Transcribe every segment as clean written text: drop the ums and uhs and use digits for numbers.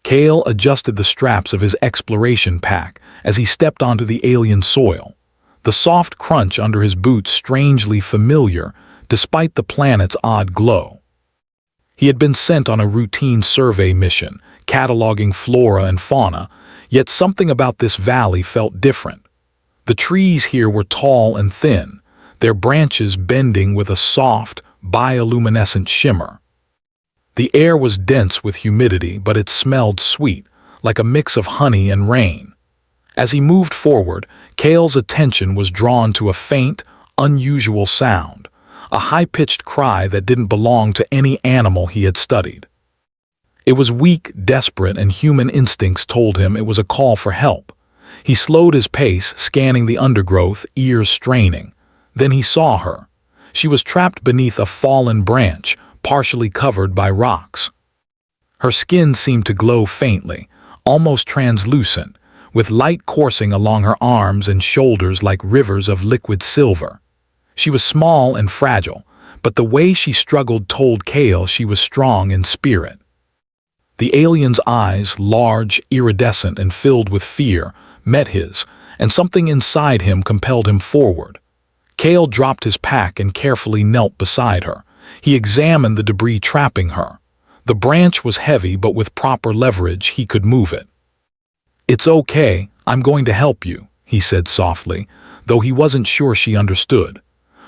Kale adjusted the straps of his exploration pack as he stepped onto the alien soil, the soft crunch under his boots strangely familiar despite the planet's odd glow. He had been sent on a routine survey mission, cataloging flora and fauna, yet something about this valley felt different. The trees here were tall and thin, their branches bending with a soft, bioluminescent shimmer. The air was dense with humidity, but it smelled sweet, like a mix of honey and rain. As he moved forward, Kale's attention was drawn to a faint, unusual sound, a high-pitched cry that didn't belong to any animal he had studied. It was weak, desperate, and human instincts told him it was a call for help. He slowed his pace, scanning the undergrowth, ears straining. Then he saw her. She was trapped beneath a fallen branch, partially covered by rocks. Her skin seemed to glow faintly, almost translucent, with light coursing along her arms and shoulders like rivers of liquid silver. She was small and fragile, but the way she struggled told Kale she was strong in spirit. The alien's eyes, large, iridescent, and filled with fear, met his, and something inside him compelled him forward. Kale dropped his pack and carefully knelt beside her. He examined the debris trapping her. The branch was heavy, but with proper leverage he could move it. "It's okay, I'm going to help you," he said softly, though he wasn't sure she understood.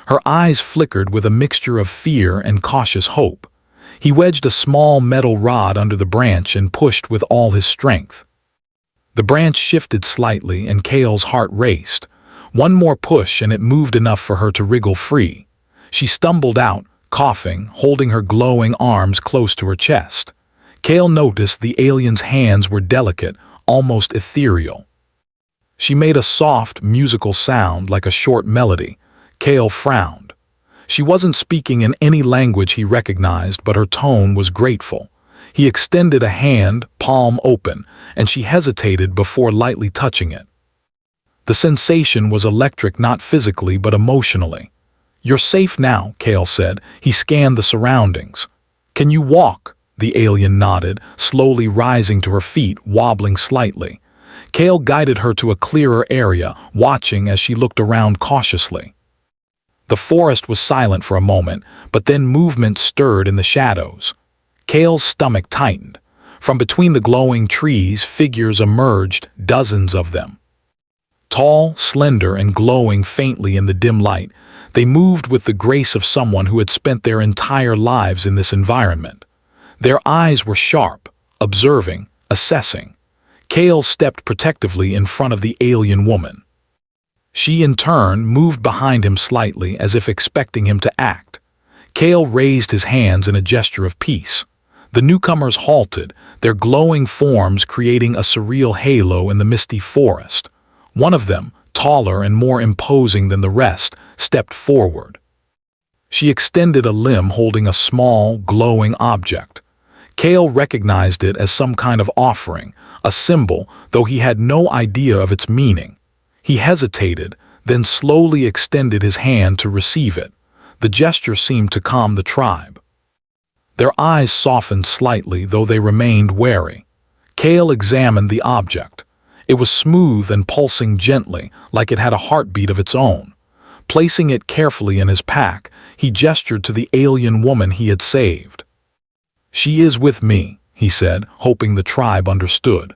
Her eyes flickered with a mixture of fear and cautious hope. He wedged a small metal rod under the branch and pushed with all his strength. The branch shifted slightly and Kale's heart raced. One more push and it moved enough for her to wriggle free. She stumbled out, coughing, holding her glowing arms close to her chest. Kale noticed the alien's hands were delicate, almost ethereal. She made a soft, musical sound like a short melody. Kale frowned. She wasn't speaking in any language he recognized, but her tone was grateful. He extended a hand, palm open, and she hesitated before lightly touching it. The sensation was electric, not physically but emotionally. "You're safe now," Kale said. He scanned the surroundings. "Can you walk?" The alien nodded, slowly rising to her feet, wobbling slightly. Kale guided her to a clearer area, watching as she looked around cautiously. The forest was silent for a moment, but then movement stirred in the shadows. Kale's stomach tightened. From between the glowing trees, figures emerged, dozens of them. Tall, slender, and glowing faintly in the dim light, they moved with the grace of someone who had spent their entire lives in this environment. Their eyes were sharp, observing, assessing. Kale stepped protectively in front of the alien woman. She, in turn, moved behind him slightly as if expecting him to act. Kale raised his hands in a gesture of peace. The newcomers halted, their glowing forms creating a surreal halo in the misty forest. One of them, taller and more imposing than the rest, stepped forward. She extended a limb holding a small, glowing object. Kale recognized it as some kind of offering, a symbol, though he had no idea of its meaning. He hesitated, then slowly extended his hand to receive it. The gesture seemed to calm the tribe. Their eyes softened slightly, though they remained wary. Kale examined the object. It was smooth and pulsing gently, like it had a heartbeat of its own. Placing it carefully in his pack, he gestured to the alien woman he had saved. "She is with me," he said, hoping the tribe understood.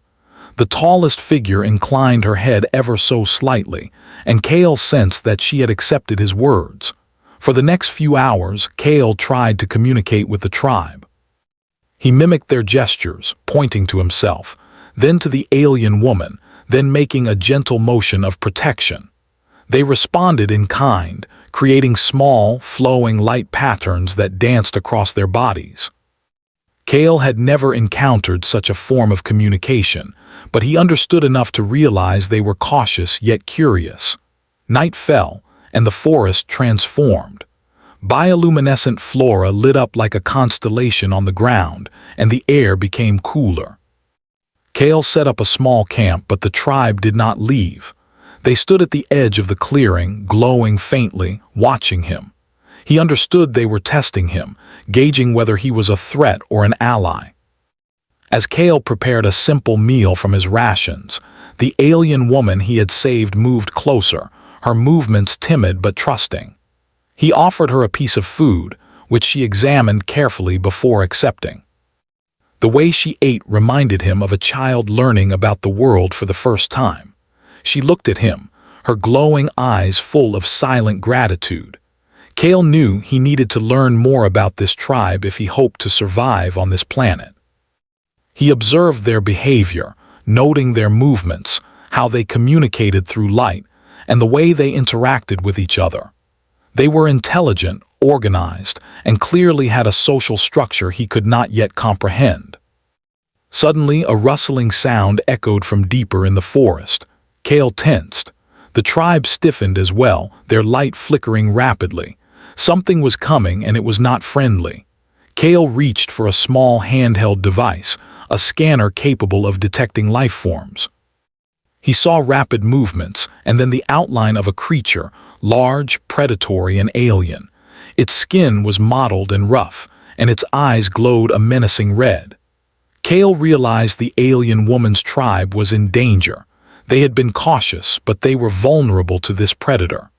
The tallest figure inclined her head ever so slightly, and Kale sensed that she had accepted his words. For the next few hours, Kale tried to communicate with the tribe. He mimicked their gestures, pointing to himself, then to the alien woman, then making a gentle motion of protection. They responded in kind, creating small, flowing light patterns that danced across their bodies. Kale had never encountered such a form of communication, but he understood enough to realize they were cautious yet curious. Night fell, and the forest transformed. Bioluminescent flora lit up like a constellation on the ground, and the air became cooler. Kale set up a small camp, but the tribe did not leave. They stood at the edge of the clearing, glowing faintly, watching him. He understood they were testing him, gauging whether he was a threat or an ally. As Kale prepared a simple meal from his rations, the alien woman he had saved moved closer, her movements timid but trusting. He offered her a piece of food, which she examined carefully before accepting. The way she ate reminded him of a child learning about the world for the first time. She looked at him, her glowing eyes full of silent gratitude. Kale knew he needed to learn more about this tribe if he hoped to survive on this planet. He observed their behavior, noting their movements, how they communicated through light, and the way they interacted with each other. They were intelligent, organized, and clearly had a social structure he could not yet comprehend. Suddenly, a rustling sound echoed from deeper in the forest. Kale tensed. The tribe stiffened as well, their light flickering rapidly. Something was coming, and it was not friendly. Kale reached for a small handheld device, a scanner capable of detecting life forms. He saw rapid movements, and then the outline of a creature, large, predatory, and alien. Its skin was mottled and rough, and its eyes glowed a menacing red. Kale realized the alien woman's tribe was in danger. They had been cautious, but they were vulnerable to this predator.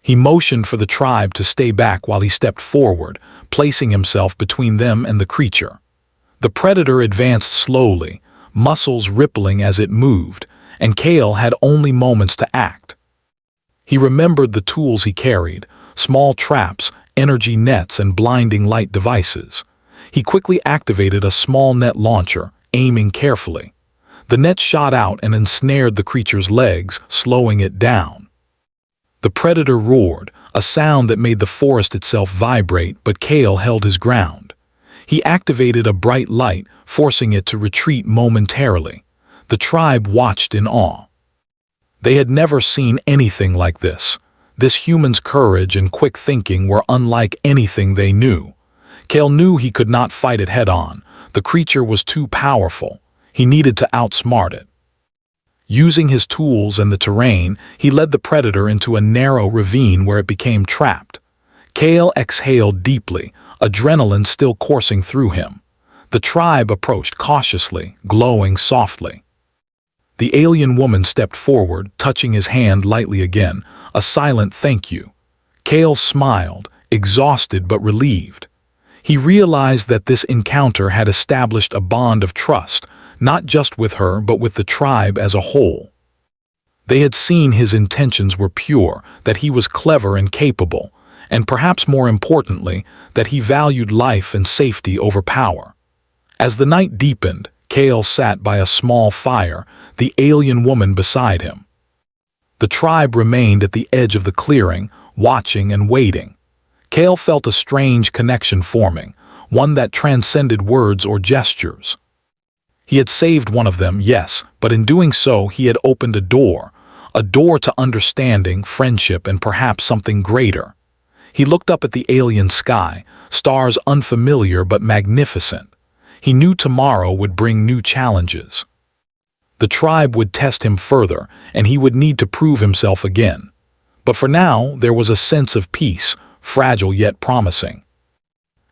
He motioned for the tribe to stay back while he stepped forward, placing himself between them and the creature. The predator advanced slowly, muscles rippling as it moved, and Kale had only moments to act. He remembered the tools he carried, small traps, energy nets, and blinding light devices. He quickly activated a small net launcher, aiming carefully. The net shot out and ensnared the creature's legs, slowing it down. The predator roared, a sound that made the forest itself vibrate, but Kale held his ground. He activated a bright light, forcing it to retreat momentarily. The tribe watched in awe. They had never seen anything like this. This human's courage and quick thinking were unlike anything they knew. Kale knew he could not fight it head-on. The creature was too powerful. He needed to outsmart it. Using his tools and the terrain, he led the predator into a narrow ravine where it became trapped. Kale exhaled deeply, adrenaline still coursing through him. The tribe approached cautiously, glowing softly. The alien woman stepped forward, touching his hand lightly again, a silent thank you. Kale smiled, exhausted but relieved. He realized that this encounter had established a bond of trust, not just with her but with the tribe as a whole. They had seen his intentions were pure, that he was clever and capable, and perhaps more importantly, that he valued life and safety over power. As the night deepened, Kale sat by a small fire, the alien woman beside him. The tribe remained at the edge of the clearing, watching and waiting. Kale felt a strange connection forming, one that transcended words or gestures. He had saved one of them, yes, but in doing so he had opened a door to understanding, friendship, and perhaps something greater. He looked up at the alien sky, stars unfamiliar but magnificent. He knew tomorrow would bring new challenges. The tribe would test him further, and he would need to prove himself again. But for now, there was a sense of peace, fragile yet promising.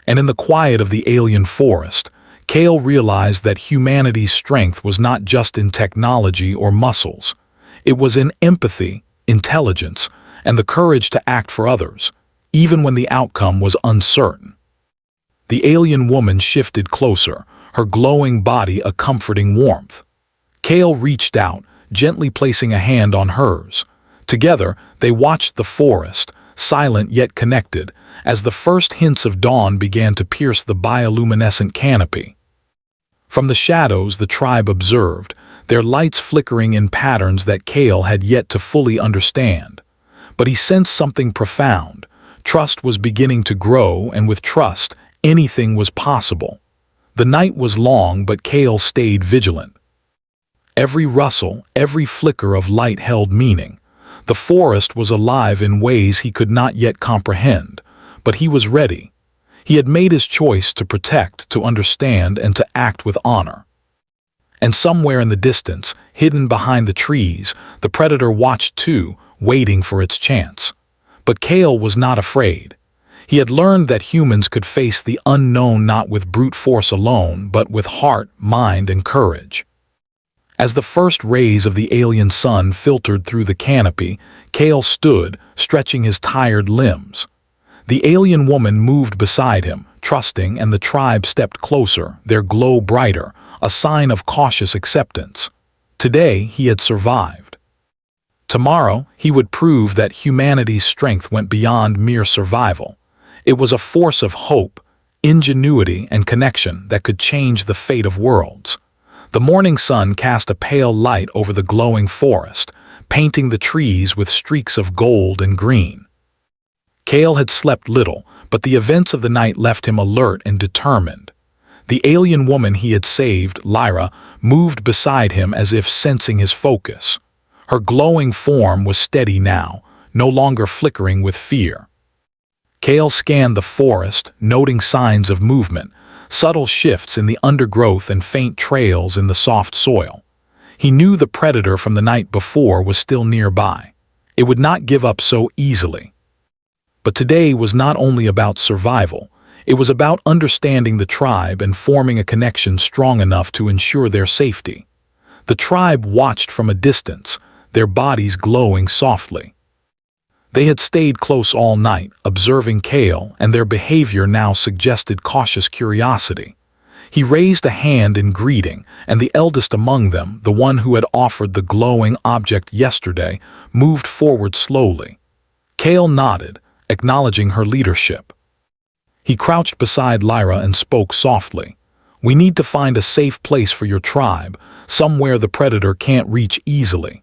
And in the quiet of the alien forest, Kale realized that humanity's strength was not just in technology or muscles. It was in empathy, intelligence, and the courage to act for others, even when the outcome was uncertain. The alien woman shifted closer, her glowing body a comforting warmth. Kale reached out, gently placing a hand on hers. Together, they watched the forest, silent yet connected, as the first hints of dawn began to pierce the bioluminescent canopy. From the shadows, the tribe observed, their lights flickering in patterns that Kale had yet to fully understand. But he sensed something profound. Trust was beginning to grow, and with trust, anything was possible. The night was long, but Kale stayed vigilant. Every rustle, every flicker of light held meaning. The forest was alive in ways he could not yet comprehend, but he was ready. He had made his choice to protect, to understand, and to act with honor. And somewhere in the distance, hidden behind the trees, the predator watched too, waiting for its chance. But Kale was not afraid. He had learned that humans could face the unknown not with brute force alone, but with heart, mind, and courage. As the first rays of the alien sun filtered through the canopy, Kale stood, stretching his tired limbs. The alien woman moved beside him, trusting, and the tribe stepped closer, their glow brighter, a sign of cautious acceptance. Today, he had survived. Tomorrow, he would prove that humanity's strength went beyond mere survival. It was a force of hope, ingenuity, and connection that could change the fate of worlds. The morning sun cast a pale light over the glowing forest, painting the trees with streaks of gold and green. Kale had slept little, but the events of the night left him alert and determined. The alien woman he had saved, Lyra, moved beside him as if sensing his focus. Her glowing form was steady now, no longer flickering with fear. Kale scanned the forest, noting signs of movement, subtle shifts in the undergrowth and faint trails in the soft soil. He knew the predator from the night before was still nearby. It would not give up so easily. But today was not only about survival. It was about understanding the tribe and forming a connection strong enough to ensure their safety. The tribe watched from a distance, their bodies glowing softly. They had stayed close all night, observing Kale, and their behavior now suggested cautious curiosity. He raised a hand in greeting, and the eldest among them, the one who had offered the glowing object yesterday, moved forward slowly. Kale nodded, acknowledging her leadership. He crouched beside Lyra and spoke softly. "We need to find a safe place for your tribe, somewhere the predator can't reach easily."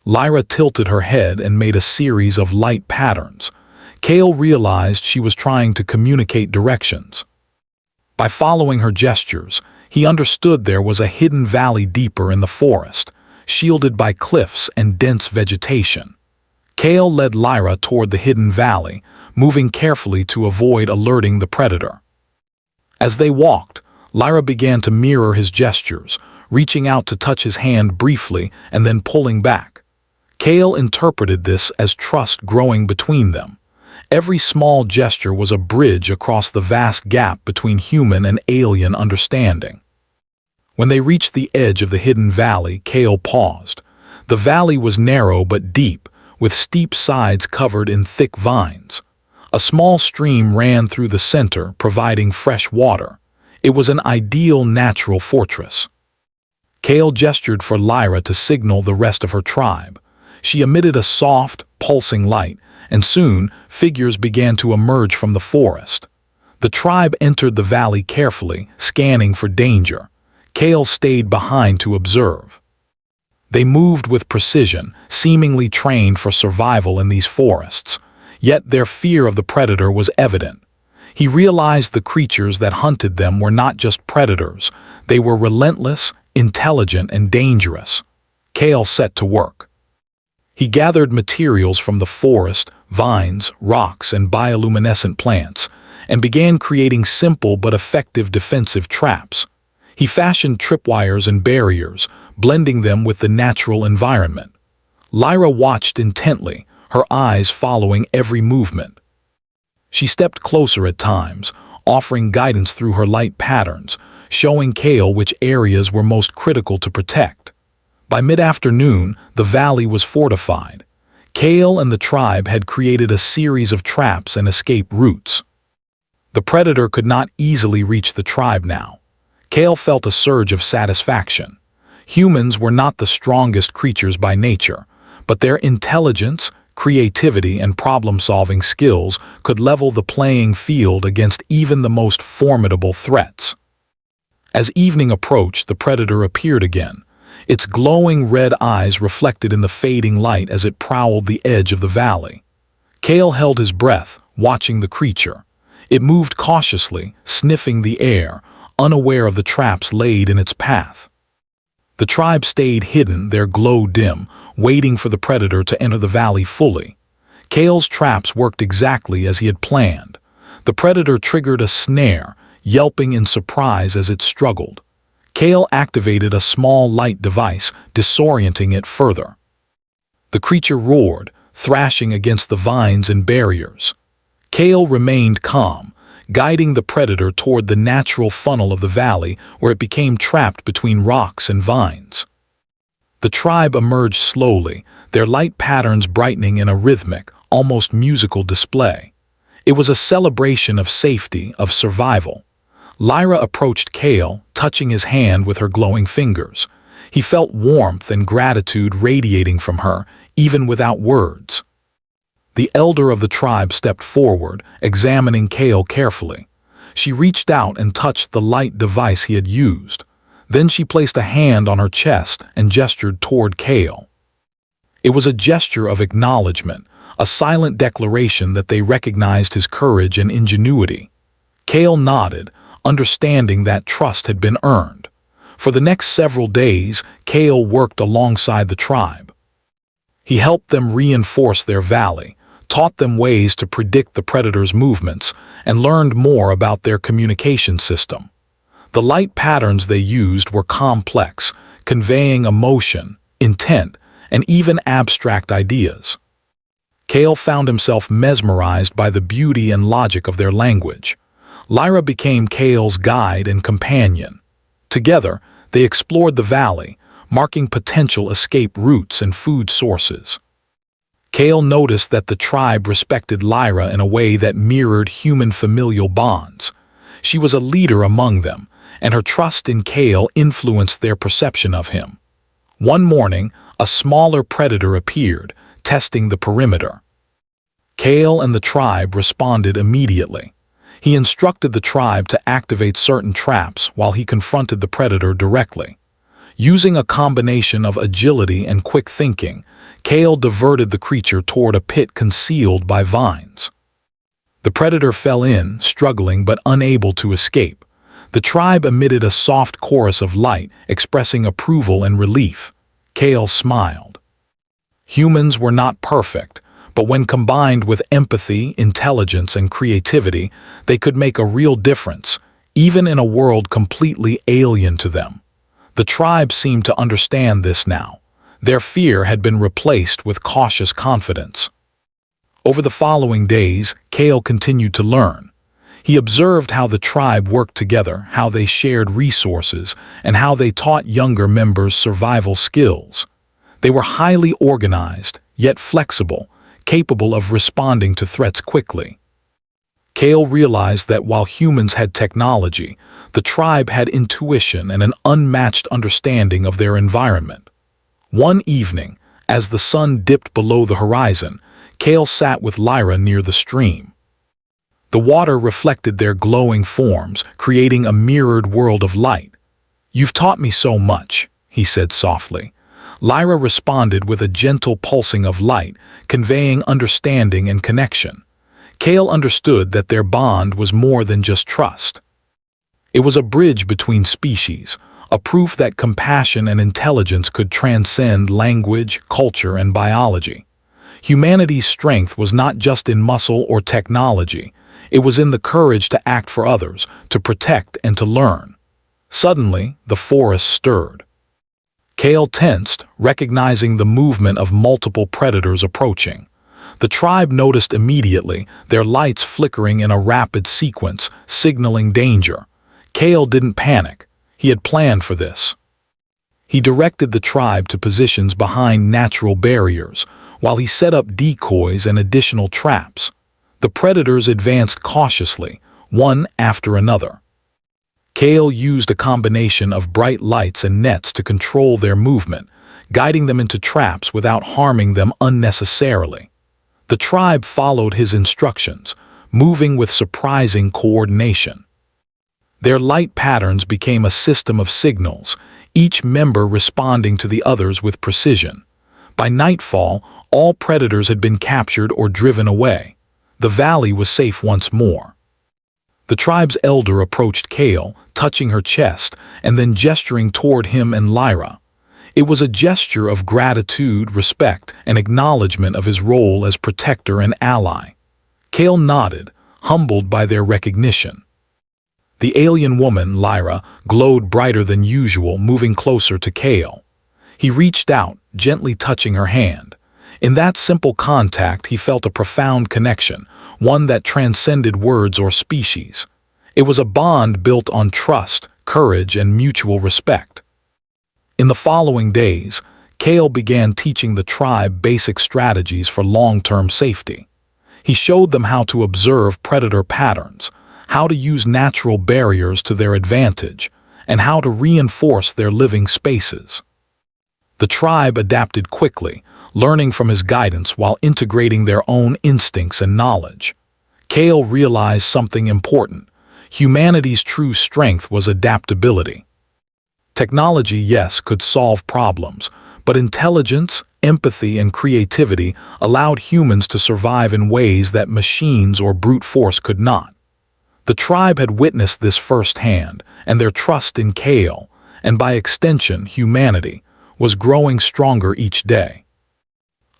Lyra tilted her head and made a series of light patterns. Kale realized she was trying to communicate directions. By following her gestures, he understood there was a hidden valley deeper in the forest, shielded by cliffs and dense vegetation. Kale led Lyra toward the hidden valley, moving carefully to avoid alerting the predator. As they walked, Lyra began to mirror his gestures, reaching out to touch his hand briefly and then pulling back. Kale interpreted this as trust growing between them. Every small gesture was a bridge across the vast gap between human and alien understanding. When they reached the edge of the hidden valley, Kale paused. The valley was narrow but deep, with steep sides covered in thick vines. A small stream ran through the center, providing fresh water. It was an ideal natural fortress. Kale gestured for Lyra to signal the rest of her tribe. She emitted a soft, pulsing light, and soon figures began to emerge from the forest. The tribe entered the valley carefully, scanning for danger. Kale stayed behind to observe. They moved with precision, seemingly trained for survival in these forests. Yet their fear of the predator was evident. He realized the creatures that hunted them were not just predators. They were relentless, intelligent, and dangerous. Kale set to work. He gathered materials from the forest, vines, rocks, and bioluminescent plants, and began creating simple but effective defensive traps. He fashioned tripwires and barriers, blending them with the natural environment. Lyra watched intently, her eyes following every movement. She stepped closer at times, offering guidance through her light patterns, showing Kale which areas were most critical to protect. By mid-afternoon, the valley was fortified. Kale and the tribe had created a series of traps and escape routes. The predator could not easily reach the tribe now. Kale felt a surge of satisfaction. Humans were not the strongest creatures by nature, but their intelligence, creativity, and problem-solving skills could level the playing field against even the most formidable threats. As evening approached, the predator appeared again. Its glowing red eyes reflected in the fading light as it prowled the edge of the valley. Kale held his breath, watching the creature. It moved cautiously, sniffing the air, unaware of the traps laid in its path. The tribe stayed hidden, their glow dim, waiting for the predator to enter the valley fully. Kale's traps worked exactly as he had planned. The predator triggered a snare, yelping in surprise as it struggled. Kale activated a small light device, disorienting it further. The creature roared, thrashing against the vines and barriers. Kale remained calm, guiding the predator toward the natural funnel of the valley where it became trapped between rocks and vines. The tribe emerged slowly, their light patterns brightening in a rhythmic, almost musical display. It was a celebration of safety, of survival. Lyra approached Kale, touching his hand with her glowing fingers. He felt warmth and gratitude radiating from her, even without words. The elder of the tribe stepped forward, examining Kale carefully. She reached out and touched the light device he had used. Then she placed a hand on her chest and gestured toward Kale. It was a gesture of acknowledgement, a silent declaration that they recognized his courage and ingenuity. Kale nodded, understanding that trust had been earned. For the next several days, Kale worked alongside the tribe. He helped them reinforce their valley, taught them ways to predict the predator's movements, and learned more about their communication system. The light patterns they used were complex, conveying emotion, intent, and even abstract ideas. Kale found himself mesmerized by the beauty and logic of their language. Lyra became Kale's guide and companion. Together, they explored the valley, marking potential escape routes and food sources. Kale noticed that the tribe respected Lyra in a way that mirrored human familial bonds. She was a leader among them, and her trust in Kale influenced their perception of him. One morning, a smaller predator appeared, testing the perimeter. Kale and the tribe responded immediately. He instructed the tribe to activate certain traps while he confronted the predator directly. Using a combination of agility and quick thinking, Kale diverted the creature toward a pit concealed by vines. The predator fell in, struggling but unable to escape. The tribe emitted a soft chorus of light, expressing approval and relief. Kale smiled. Humans were not perfect, but when combined with empathy, intelligence, and creativity, they could make a real difference, even in a world completely alien to them. The tribe seemed to understand this now. Their fear had been replaced with cautious confidence. Over the following days, Kale continued to learn. He observed how the tribe worked together, how they shared resources, and how they taught younger members survival skills. They were highly organized, yet flexible, capable of responding to threats quickly. Kale realized that while humans had technology, the tribe had intuition and an unmatched understanding of their environment. One evening, as the sun dipped below the horizon, Kale sat with Lyra near the stream. The water reflected their glowing forms, creating a mirrored world of light. "You've taught me so much," he said softly. Lyra responded with a gentle pulsing of light, conveying understanding and connection. Kale understood that their bond was more than just trust. It was a bridge between species, a proof that compassion and intelligence could transcend language, culture, and biology. Humanity's strength was not just in muscle or technology. It was in the courage to act for others, to protect and to learn. Suddenly, the forest stirred. Kale tensed, recognizing the movement of multiple predators approaching. The tribe noticed immediately, their lights flickering in a rapid sequence, signaling danger. Kale didn't panic. He had planned for this. He directed the tribe to positions behind natural barriers, while he set up decoys and additional traps. The predators advanced cautiously, one after another. Kale used a combination of bright lights and nets to control their movement, guiding them into traps without harming them unnecessarily. The tribe followed his instructions, moving with surprising coordination. Their light patterns became a system of signals, each member responding to the others with precision. By nightfall, all predators had been captured or driven away. The valley was safe once more. The tribe's elder approached Kale, touching her chest and then gesturing toward him and Lyra. It was a gesture of gratitude, respect, and acknowledgement of his role as protector and ally. Kale nodded, humbled by their recognition. The alien woman, Lyra, glowed brighter than usual, moving closer to Kale. He reached out, gently touching her hand. In that simple contact, he felt a profound connection, one that transcended words or species. It was a bond built on trust, courage, and mutual respect. In the following days, Kale began teaching the tribe basic strategies for long-term safety. He showed them how to observe predator patterns, how to use natural barriers to their advantage, and how to reinforce their living spaces. The tribe adapted quickly, learning from his guidance while integrating their own instincts and knowledge. Kale realized something important. Humanity's true strength was adaptability. Technology, yes, could solve problems, but intelligence, empathy, and creativity allowed humans to survive in ways that machines or brute force could not. The tribe had witnessed this firsthand, and their trust in Kale, and by extension humanity, was growing stronger each day.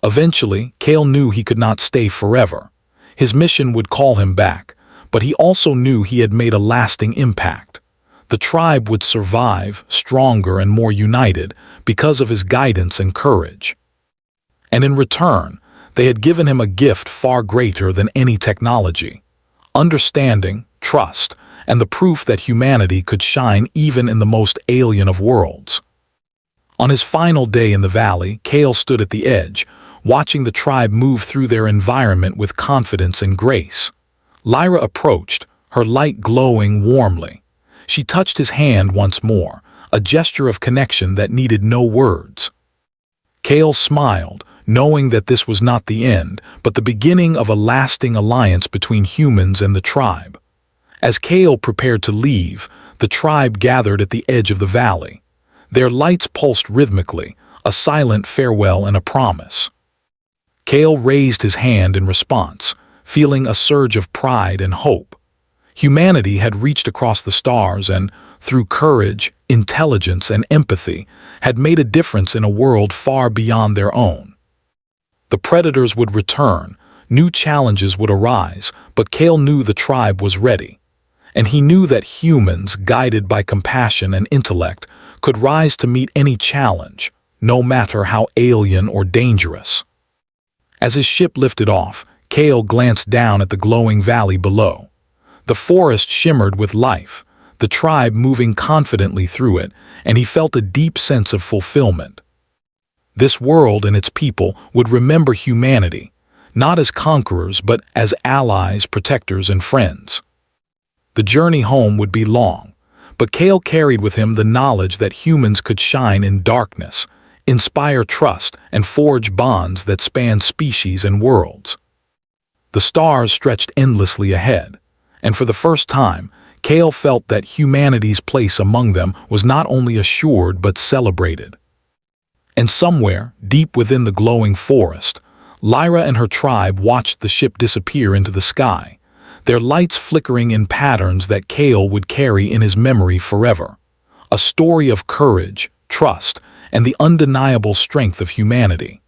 Eventually, Kale knew he could not stay forever. His mission would call him back, but he also knew he had made a lasting impact. The tribe would survive, stronger and more united, because of his guidance and courage. And in return, they had given him a gift far greater than any technology: understanding, trust, and the proof that humanity could shine even in the most alien of worlds. On his final day in the valley, Kale stood at the edge, watching the tribe move through their environment with confidence and grace. Lyra approached, her light glowing warmly. She touched his hand once more, a gesture of connection that needed no words. Kale smiled, knowing that this was not the end, but the beginning of a lasting alliance between humans and the tribe. As Kale prepared to leave, the tribe gathered at the edge of the valley. Their lights pulsed rhythmically, a silent farewell and a promise. Kale raised his hand in response, feeling a surge of pride and hope. Humanity had reached across the stars and, through courage, intelligence, and empathy, had made a difference in a world far beyond their own. The predators would return, new challenges would arise, but Kale knew the tribe was ready. And he knew that humans, guided by compassion and intellect, could rise to meet any challenge, no matter how alien or dangerous. As his ship lifted off, Kale glanced down at the glowing valley below. The forest shimmered with life, the tribe moving confidently through it, and he felt a deep sense of fulfillment. This world and its people would remember humanity, not as conquerors but as allies, protectors, and friends. The journey home would be long, but Kale carried with him the knowledge that humans could shine in darkness, inspire trust, and forge bonds that span species and worlds. The stars stretched endlessly ahead, and for the first time, Kale felt that humanity's place among them was not only assured but celebrated. And somewhere, deep within the glowing forest, Lyra and her tribe watched the ship disappear into the sky, their lights flickering in patterns that Kale would carry in his memory forever. A story of courage, trust, and the undeniable strength of humanity.